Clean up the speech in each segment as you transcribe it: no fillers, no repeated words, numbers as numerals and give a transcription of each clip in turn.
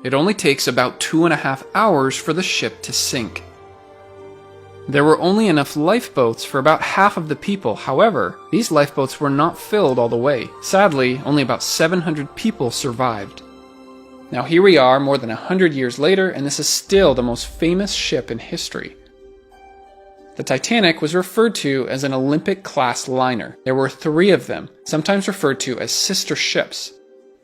It only takes about 2.5 hours for the ship to sink. There were only enough lifeboats for about half of the people. However, these lifeboats were not filled all the way. Sadly, only about 700 people survived. Now here we are more than 100 years later, and this is still the most famous ship in history. The Titanic was referred to as an Olympic-class liner. There were 3 of them, sometimes referred to as sister ships.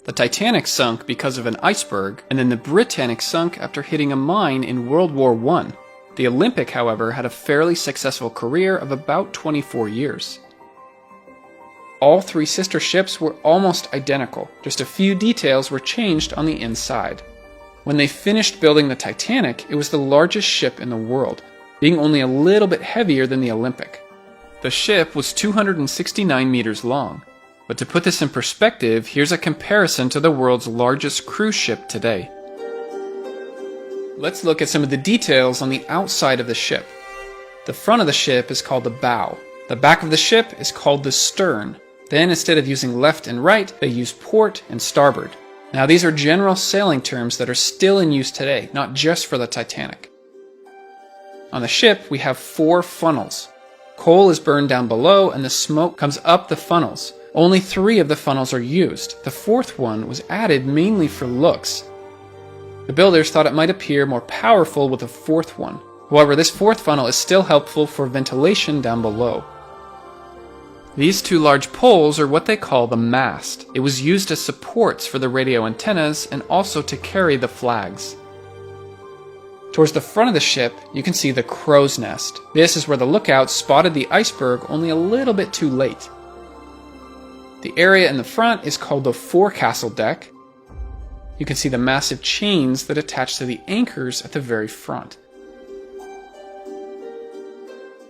The Titanic sunk because of an iceberg, and then the Britannic sunk after hitting a mine in World War I. The Olympic, however, had a fairly successful career of about 24 years. All 3 sister ships were almost identical, just a few details were changed on the inside. When they finished building the Titanic, it was the largest ship in the world, being only a little bit heavier than the Olympic. The ship was 269 meters long, but to put this in perspective, here's a comparison to the world's largest cruise ship today. Let's look at some of the details on the outside of the ship. The front of the ship is called the bow. The back of the ship is called the stern. Then, instead of using left and right, they use port and starboard. Now, these are general sailing terms that are still in use today, not just for the Titanic. On the ship, we have 4 funnels. Coal is burned down below and the smoke comes up the funnels. Only 3 of the funnels are used. The 4th one was added mainly for looks. The builders thought it might appear more powerful with a 4th one. However, this 4th funnel is still helpful for ventilation down below. These 2 large poles are what they call the mast. It was used as supports for the radio antennas and also to carry the flags. Towards the front of the ship, you can see the crow's nest. This is where the lookout spotted the iceberg only a little bit too late. The area in the front is called the forecastle deck. You can see the massive chains that attach to the anchors at the very front.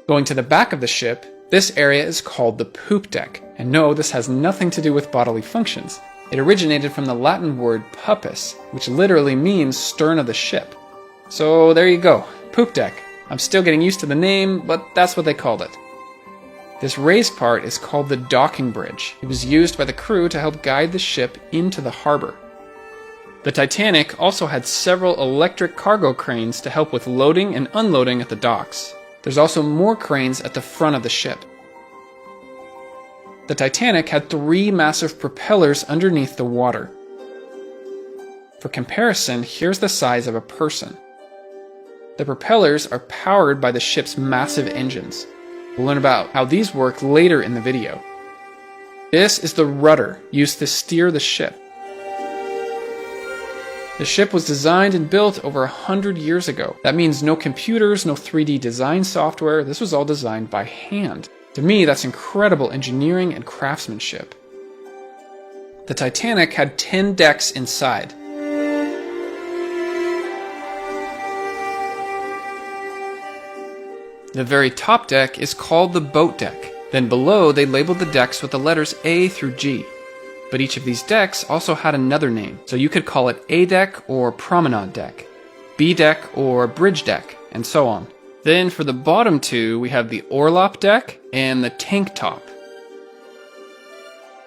Going to the back of the ship, this area is called the poop deck. And no, this has nothing to do with bodily functions. It originated from the Latin word puppus, which literally means stern of the ship. So there you go, poop deck. I'm still getting used to the name, but that's what they called it. This raised part is called the docking bridge. It was used by the crew to help guide the ship into the harbor. The Titanic also had several electric cargo cranes to help with loading and unloading at the docks. There's also more cranes at the front of the ship. The Titanic had 3 massive propellers underneath the water. For comparison, here's the size of a person. The propellers are powered by the ship's massive engines. We'll learn about how these work later in the video. This is the rudder used to steer the ship. The ship was designed and built over 100 years ago. That means no computers, no 3D design software. This was all designed by hand. To me, that's incredible engineering and craftsmanship. The Titanic had 10 decks inside. The very top deck is called the boat deck. Then below, they labeled the decks with the letters A through G. But each of these decks also had another name, so you could call it A deck or promenade deck, B deck or bridge deck, and so on. Then for the bottom 2, we have the orlop deck and the tank top.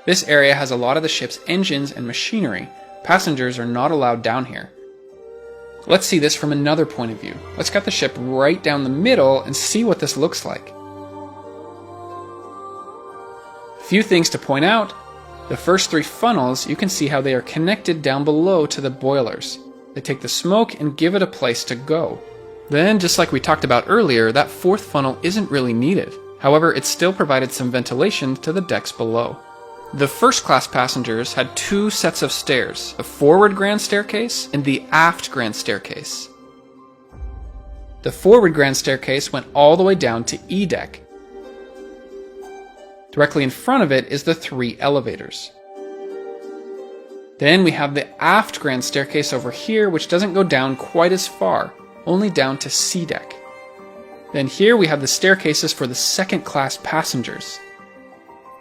This area has a lot of the ship's engines and machinery. Passengers are not allowed down here. Let's see this from another point of view. Let's get the ship right down the middle and see what this looks like. Few things to point out. The first 3 funnels, you can see how they are connected down below to the boilers. They take the smoke and give it a place to go. Then, just like we talked about earlier, that 4th funnel isn't really needed. However, it still provided some ventilation to the decks below. The first class passengers had 2 sets of stairs, a forward grand staircase and the aft grand staircase. The forward grand staircase went all the way down to E deck. Directly in front of it is the 3 elevators. Then we have the aft grand staircase over here, which doesn't go down quite as far, only down to C deck. Then here we have the staircases for the 2nd class passengers.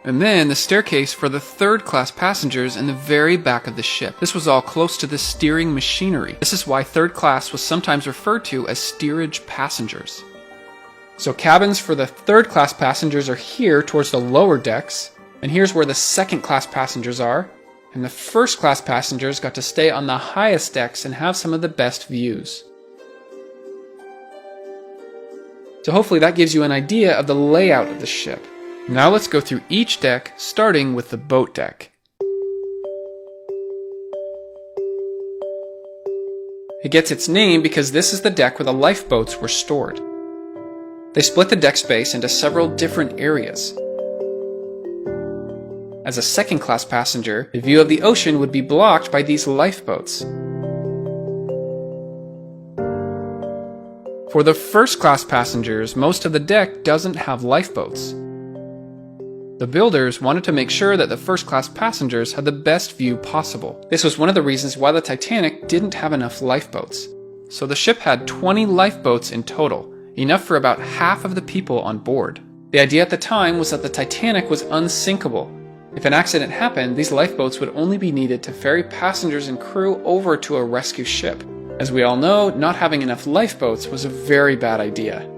And then the staircase for the 3rd class passengers in the very back of the ship. This was all close to the steering machinery. This is why 3rd class was sometimes referred to as steerage passengers. So cabins for the 3rd class passengers are here towards the lower decks, and here's where the 2nd class passengers are, and the first class passengers got to stay on the highest decks and have some of the best views. So hopefully that gives you an idea of the layout of the ship. Now let's go through each deck, starting with the boat deck. It gets its name because this is the deck where the lifeboats were stored. They split the deck space into several different areas. As a second-class passenger, the view of the ocean would be blocked by these lifeboats. For the first-class passengers, most of the deck doesn't have lifeboats. The builders wanted to make sure that the first-class passengers had the best view possible. This was one of the reasons why the Titanic didn't have enough lifeboats. So the ship had 20 lifeboats in total, enough for about half of the people on board. The idea at the time was that the Titanic was unsinkable. If an accident happened, these lifeboats would only be needed to ferry passengers and crew over to a rescue ship. As we all know, not having enough lifeboats was a very bad idea.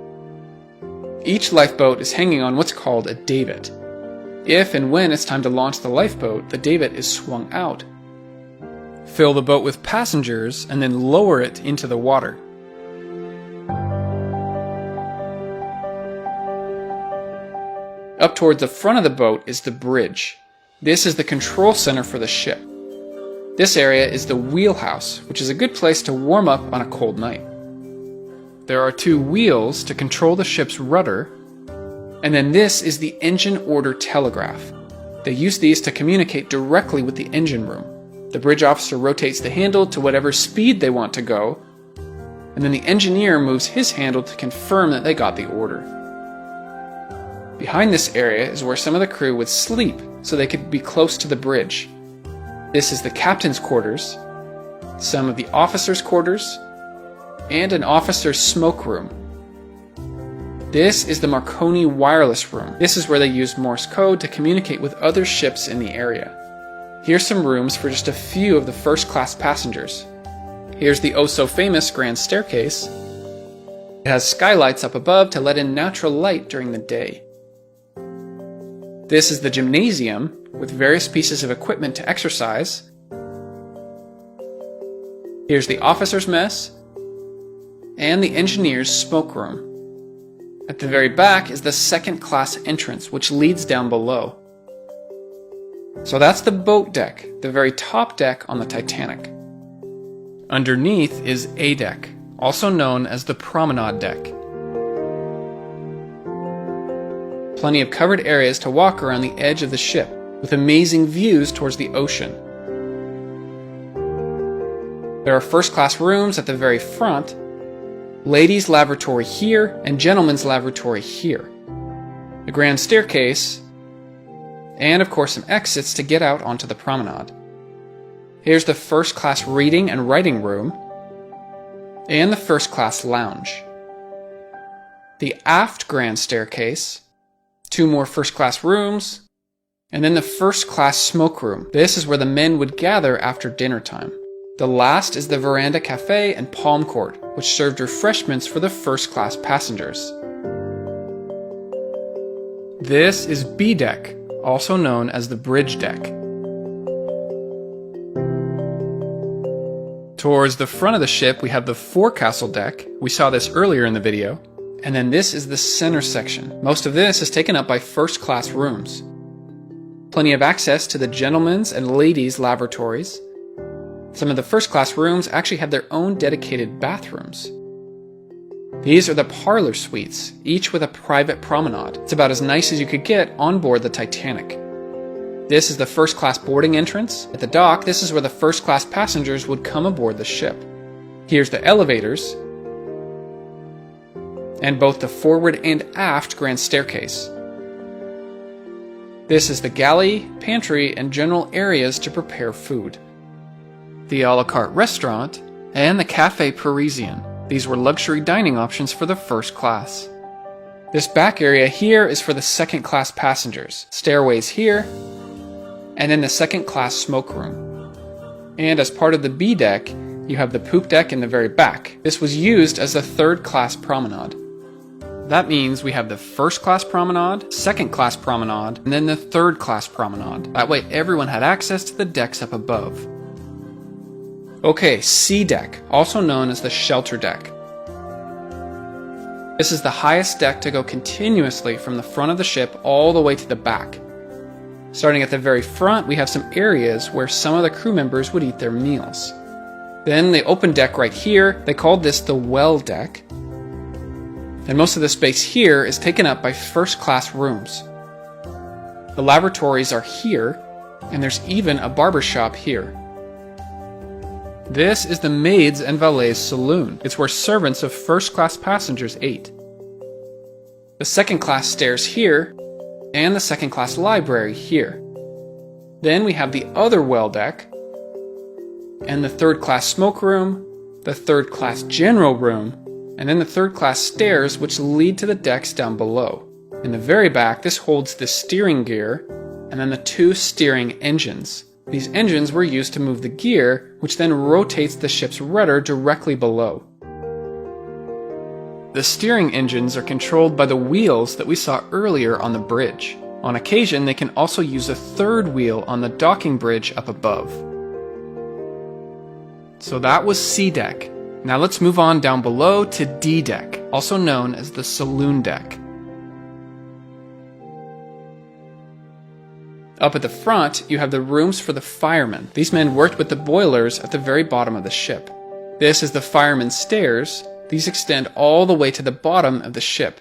Each lifeboat is hanging on what's called a davit. If and when it's time to launch the lifeboat, the davit is swung out. Fill the boat with passengers and then lower it into the water. Up towards the front of the boat is the bridge. This is the control center for the ship. This area is the wheelhouse, which is a good place to warm up on a cold night. There are 2 wheels to control the ship's rudder, and then this is the engine order telegraph. They use these to communicate directly with the engine room. The bridge officer rotates the handle to whatever speed they want to go, and then the engineer moves his handle to confirm that they got the order. Behind this area is where some of the crew would sleep so they could be close to the bridge. This is the captain's quarters, some of the officers' quarters, and an officer's smoke room. This is the Marconi wireless room. This is where they use Morse code to communicate with other ships in the area. Here's some rooms for just a few of the first-class passengers. Here's the oh-so-famous grand staircase. It has skylights up above to let in natural light during the day. This is the gymnasium, with various pieces of equipment to exercise. Here's the officer's mess, and the engineer's smoke room. At the very back is the second-class entrance, which leads down below. So that's the boat deck, the very top deck on the Titanic. Underneath is A deck, also known as the promenade deck. Plenty of covered areas to walk around the edge of the ship, with amazing views towards the ocean. There are first-class rooms at the very front, ladies' lavatory here, and gentlemen's lavatory here. The grand staircase, and of course some exits to get out onto the promenade. Here's the first-class reading and writing room, and the first-class lounge. The aft grand staircase, 2 more first-class rooms, and then the first-class smoke room. This is where the men would gather after dinner time. The last is the veranda cafe and palm court, which served refreshments for the first-class passengers. This is B deck, also known as the bridge deck. Towards the front of the ship, we have the forecastle deck. We saw this earlier in the video. And then this is the center section. Most of this is taken up by first-class rooms. Plenty of access to the gentlemen's and ladies' lavatories. Some of the first-class rooms actually have their own dedicated bathrooms. These are the parlor suites, each with a private promenade. It's about as nice as you could get on board the Titanic. This is the first-class boarding entrance. At the dock, this is where the first-class passengers would come aboard the ship. Here's the elevators, and both the forward and aft grand staircase. This is the galley, pantry, and general areas to prepare food. The a la carte restaurant, and the Café Parisien. These were luxury dining options for the first class. This back area here is for the second class passengers. Stairways here, and then the second class smoke room. And as part of the B deck, you have the poop deck in the very back. This was used as the third class promenade. That means we have the first class promenade, second class promenade, and then the third class promenade. That way everyone had access to the decks up above. Okay, C deck, also known as the shelter deck. This is the highest deck to go continuously from the front of the ship all the way to the back. Starting at the very front, we have some areas where some of the crew members would eat their meals. Then the open deck right here, they called this the well deck. And most of the space here is taken up by first class rooms. The laboratories are here, and there's even a barber shop here. This is the maids and valets saloon. It's where servants of first class passengers ate. The second class stairs here, and the second class library here. Then we have the other well deck, and the third class smoke room, the third class general room, and then the third class stairs which lead to the decks down below. In the very back, this holds the steering gear, and then the 2 steering engines. These engines were used to move the gear, which then rotates the ship's rudder directly below. The steering engines are controlled by the wheels that we saw earlier on the bridge. On occasion, they can also use a third wheel on the docking bridge up above. So that was C deck. Now let's move on down below to D deck, also known as the saloon deck. Up at the front, you have the rooms for the firemen. These men worked with the boilers at the very bottom of the ship. This is the firemen's stairs. These extend all the way to the bottom of the ship.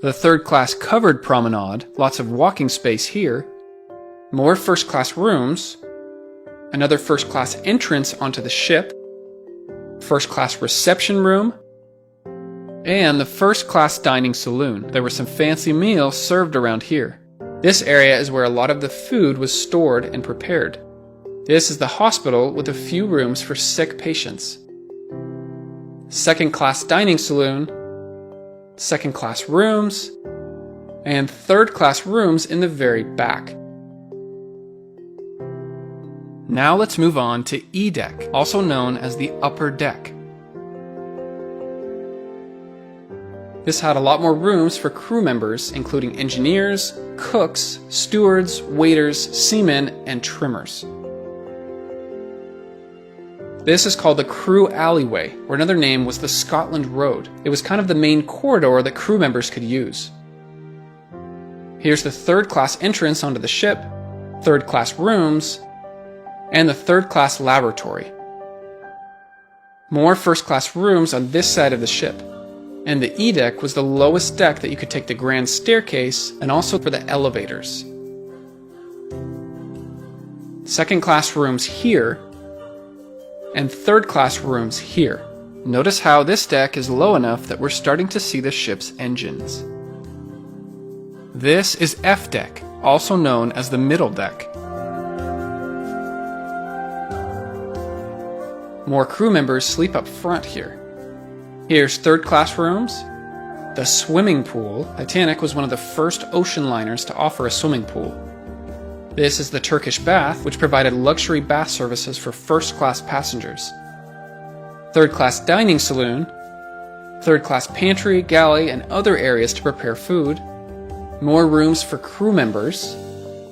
The third class covered promenade, lots of walking space here. More first class rooms. Another first class entrance onto the ship. First class reception room. And the first class dining saloon. There were some fancy meals served around here. This area is where a lot of the food was stored and prepared. This is the hospital with a few rooms for sick patients. Second class dining saloon, second class rooms, and third class rooms in the very back. Now let's move on to E deck, also known as the upper deck. This had a lot more rooms for crew members, including engineers, cooks, stewards, waiters, seamen, and trimmers. This is called the crew alleyway, or another name was the Scotland Road. It was kind of the main corridor that crew members could use. Here's the third class entrance onto the ship, third class rooms, and the third class laboratory. More first class rooms on this side of the ship. And the E deck was the lowest deck that you could take the grand staircase and also for the elevators. Second class rooms here, and third class rooms here. Notice how this deck is low enough that we're starting to see the ship's engines. This is F deck, also known as the middle deck. More crew members sleep up front here. Here's third class rooms, the swimming pool. Titanic was one of the first ocean liners to offer a swimming pool. This is the Turkish bath, which provided luxury bath services for first class passengers. Third class dining saloon, third class pantry, galley, and other areas to prepare food. More rooms for crew members,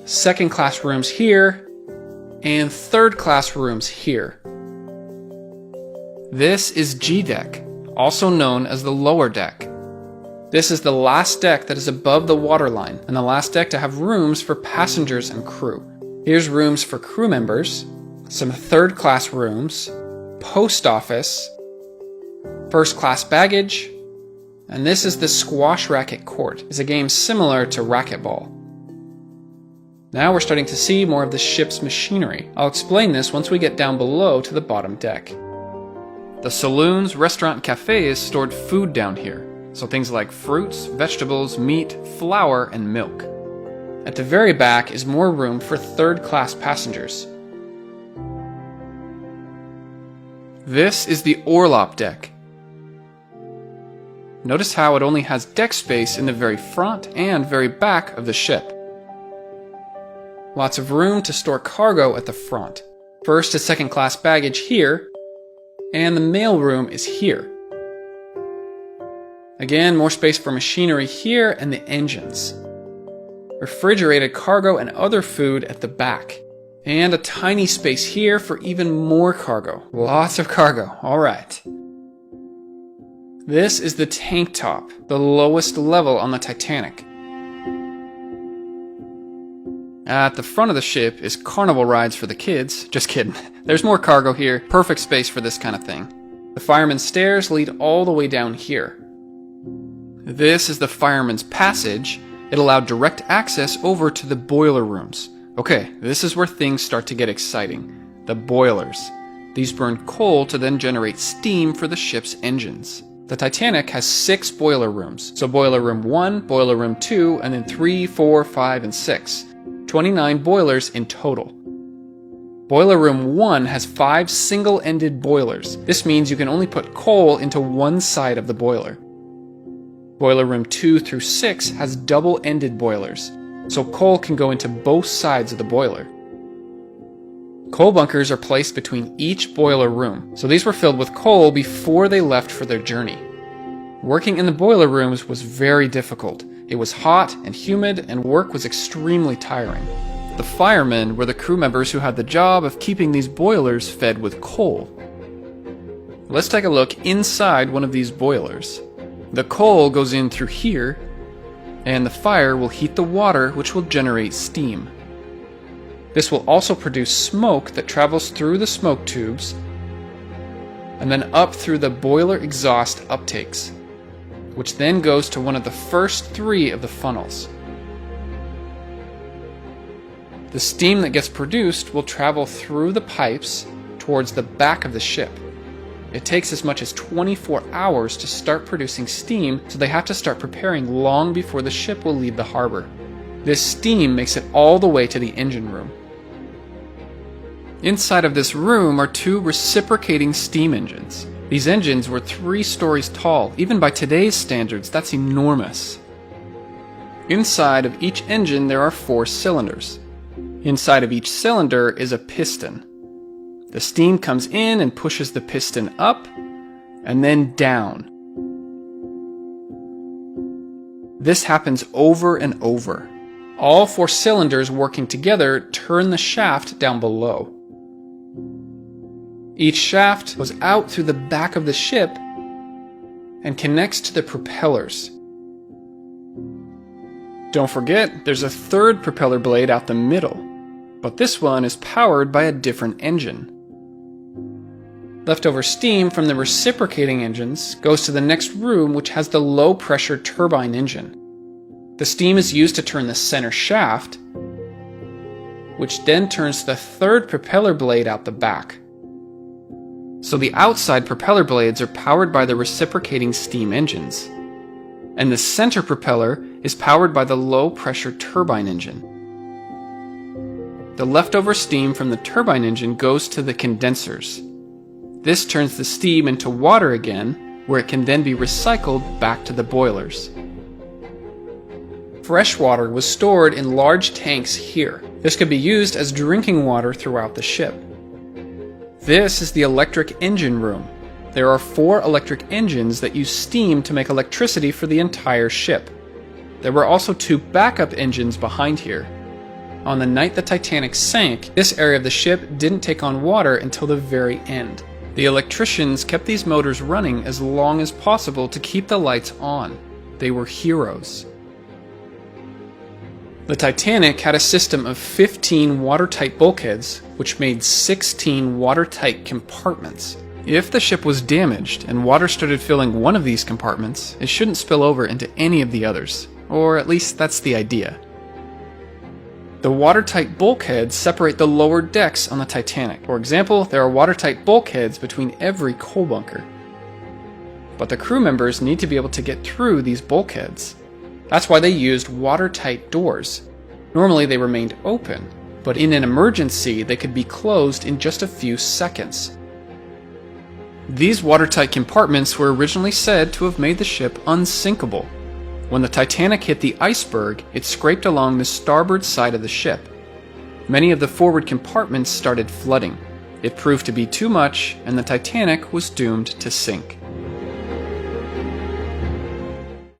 second class rooms here, and third class rooms here. This is G deck, also known as the lower deck. This is the last deck that is above the waterline, and the last deck to have rooms for passengers and crew. Here's rooms for crew members, some third class rooms, post office, first class baggage, and this is the squash racket court. It's a game similar to racquetball. Now we're starting to see more of the ship's machinery. I'll explain this once we get down below to the bottom deck. The saloons, restaurant, and cafes stored food down here, so things like fruits, vegetables, meat, flour, and milk. At the very back is more room for third-class passengers. This is the orlop deck. Notice how it only has deck space in the very front and very back of the ship. Lots of room to store cargo at the front. First to second-class baggage here, and the mail room is here. Again, more space for machinery here and the engines. Refrigerated cargo and other food at the back. And a tiny space here for even more cargo. Lots of cargo, alright. This is the tank top, the lowest level on the Titanic. At the front of the ship is carnival rides for the kids. Just kidding. There's more cargo here. Perfect space for this kind of thing. The fireman's stairs lead all the way down here. This is the fireman's passage. It allowed direct access over to the boiler rooms. Okay, this is where things start to get exciting. The boilers. These burn coal to then generate steam for the ship's engines. The Titanic has 6 boiler rooms. So boiler room 1, boiler room 2, and then 3, 4, 5, and 6. 29 boilers in total. Boiler room 1 has 5 single-ended boilers. This means you can only put coal into one side of the boiler. Boiler room 2 through 6 has double-ended boilers, so coal can go into both sides of the boiler. Coal bunkers are placed between each boiler room, so these were filled with coal before they left for their journey. Working in the boiler rooms was very difficult. It was hot and humid, and work was extremely tiring. The firemen were the crew members who had the job of keeping these boilers fed with coal. Let's take a look inside one of these boilers. The coal goes in through here, and the fire will heat the water, which will generate steam. This will also produce smoke that travels through the smoke tubes and then up through the boiler exhaust uptakes, which then goes to one of the first 3 of the funnels. The steam that gets produced will travel through the pipes towards the back of the ship. It takes as much as 24 hours to start producing steam, so they have to start preparing long before the ship will leave the harbor. This steam makes it all the way to the engine room. Inside of this room are 2 reciprocating steam engines. These engines were 3 stories tall. Even by today's standards, that's enormous. Inside of each engine there are 4 cylinders. Inside of each cylinder is a piston. The steam comes in and pushes the piston up and then down. This happens over and over. All 4 cylinders working together turn the shaft down below. Each shaft goes out through the back of the ship and connects to the propellers. Don't forget, there's a 3rd propeller blade out the middle, but this one is powered by a different engine. Leftover steam from the reciprocating engines goes to the next room, which has the low-pressure turbine engine. The steam is used to turn the center shaft, which then turns the 3rd propeller blade out the back. So the outside propeller blades are powered by the reciprocating steam engines, and the center propeller is powered by the low-pressure turbine engine. The leftover steam from the turbine engine goes to the condensers. This turns the steam into water again, where it can then be recycled back to the boilers. Fresh water was stored in large tanks here. This could be used as drinking water throughout the ship. This is the electric engine room. There are 4 electric engines that use steam to make electricity for the entire ship. There were also 2 backup engines behind here. On the night the Titanic sank, this area of the ship didn't take on water until the very end. The electricians kept these motors running as long as possible to keep the lights on. They were heroes. The Titanic had a system of 15 watertight bulkheads, which made 16 watertight compartments. If the ship was damaged and water started filling one of these compartments, it shouldn't spill over into any of the others. Or at least that's the idea. The watertight bulkheads separate the lower decks on the Titanic. For example, there are watertight bulkheads between every coal bunker. But the crew members need to be able to get through these bulkheads. That's why they used watertight doors. Normally they remained open, but in an emergency they could be closed in just a few seconds. These watertight compartments were originally said to have made the ship unsinkable. When the Titanic hit the iceberg, it scraped along the starboard side of the ship. Many of the forward compartments started flooding. It proved to be too much, and the Titanic was doomed to sink.